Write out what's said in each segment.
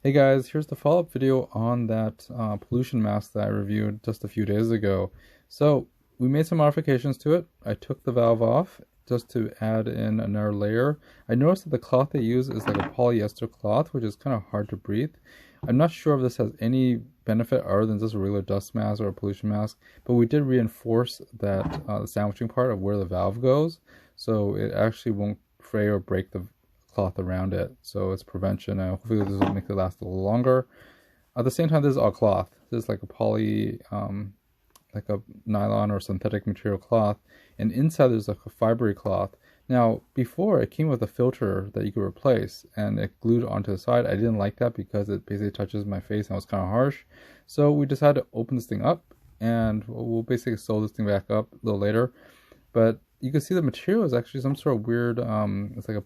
Hey guys, here's the follow-up video on that pollution mask that I reviewed just a few days ago. So we made some modifications to it. I took the valve off just to add in another layer. I noticed that the cloth they use is like a polyester cloth, which is kind of hard to breathe. I'm not sure if this has any benefit other than just a regular dust mask or a pollution mask, but we did reinforce that the sandwiching part of where the valve goes, so it actually won't fray or break the cloth around it, so it's prevention, and hopefully this will make it last a little longer. At the same time, this is all cloth. This is like a like a nylon or synthetic material cloth, and inside there's like a fibery cloth. Now, before it came with a filter that you could replace, and it glued onto the side. I didn't like that because it basically touches my face and it was kind of harsh. So we decided to open this thing up, and we'll basically sew this thing back up a little later. But you can see the material is actually some sort of weird, it's like a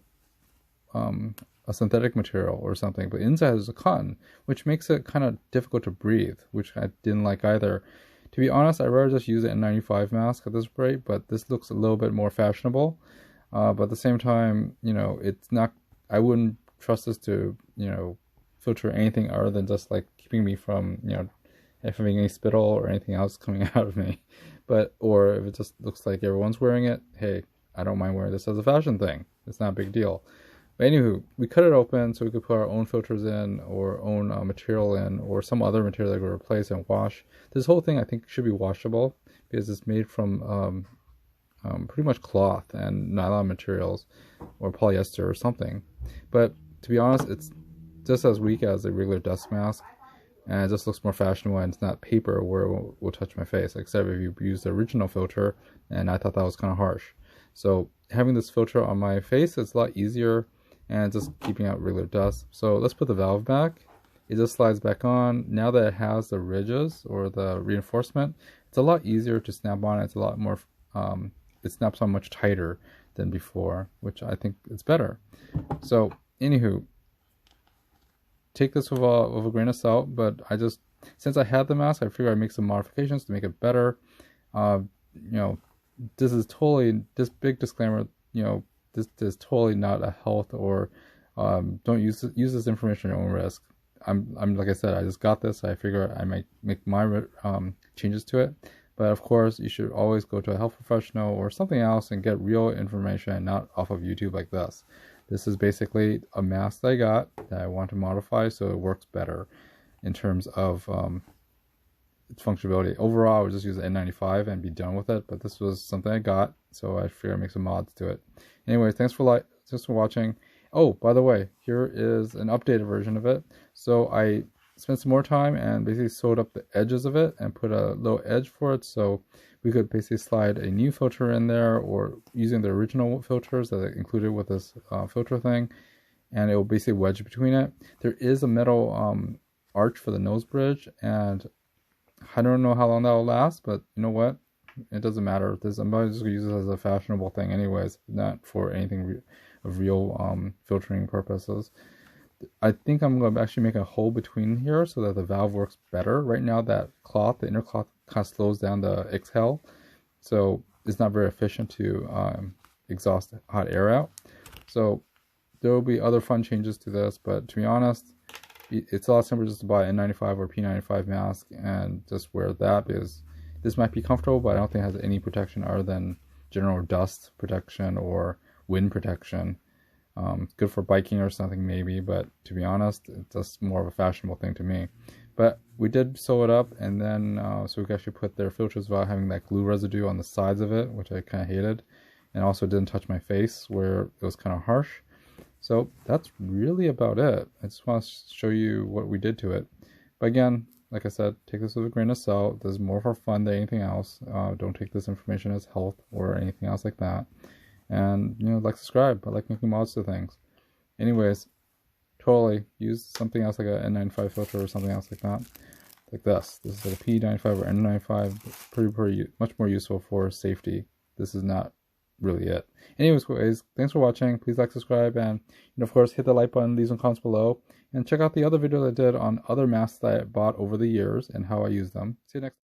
synthetic material or something, but inside is a cotton, which makes it kind of difficult to breathe, which I didn't like either. To be honest, I'd rather just use an N95 mask at this rate, but this looks a little bit more fashionable. But at the same time, it's not, I wouldn't trust this to, filter anything other than just like keeping me from, having any spittle or anything else coming out of me. Or if it just looks like everyone's wearing it, hey, I don't mind wearing this as a fashion thing. It's not a big deal. But anywho, we cut it open so we could put our own filters in, or own material in, or some other material that we replace and wash. This whole thing I think should be washable because it's made from pretty much cloth and nylon materials or polyester or something. But to be honest, it's just as weak as a regular dust mask, and it just looks more fashionable, and it's not paper where it will touch my face, except if you use the original filter, and I thought that was kind of harsh. So having this filter on my face is a lot easier, and just keeping out regular dust. So let's put the valve back. It just slides back on. Now that it has the ridges or the reinforcement, it's a lot easier to snap on. It's a lot more, it snaps on much tighter than before, which I think is better. So anywho, take this with a grain of salt, but since I had the mask, I figured I'd make some modifications to make it better. This is totally, this big disclaimer, this is totally not a health or don't use this information at your own risk. I'm like I said, I just got this. I figure I might make my changes to it, but of course you should always go to a health professional or something else and get real information, not off of YouTube like this. This is basically a mask that I got that I want to modify so it works better in terms of its functionality. Overall, I would just use the N95 and be done with it, but this was something I got, so I figured I'd make some mods to it. Anyway, thanks for watching. Oh, by the way, here is an updated version of it. So I spent some more time and basically sewed up the edges of it and put a low edge for it, so we could basically slide a new filter in there, or using the original filters that I included with this filter thing, and it will basically wedge between it. There is a metal arch for the nose bridge, and I don't know how long that will last, but you know what? It doesn't matter. I'm just going to use it as a fashionable thing anyways, not for anything of real filtering purposes. I think I'm going to actually make a hole between here so that the valve works better. Right now that cloth, the inner cloth, kind of slows down the exhale, so it's not very efficient to exhaust hot air out. So there will be other fun changes to this, but to be honest, it's a lot simpler just to buy an N95 or P95 mask and just wear that, because this might be comfortable, but I don't think it has any protection other than general dust protection or wind protection. Good for biking or something maybe, but to be honest, it's just more of a fashionable thing to me. But we did sew it up, and then so we could actually put their filters without having that glue residue on the sides of it, which I kind of hated, and also didn't touch my face where it was kind of harsh. So that's really about it. I just want to show you what we did to it. But again, like I said, take this with a grain of salt. This is more for fun than anything else. Don't take this information as health or anything else like that. And, like, subscribe. I like making mods to things. Anyways, totally use something else like a N95 filter or something else like that. Like this. This is like a P95 or N95. Pretty much more useful for safety. This is not really it. Anyways, thanks for watching. Please like, subscribe, and of course hit the like button, leave some comments below, and check out the other videos I did on other masks that I bought over the years and how I use them. See you next time.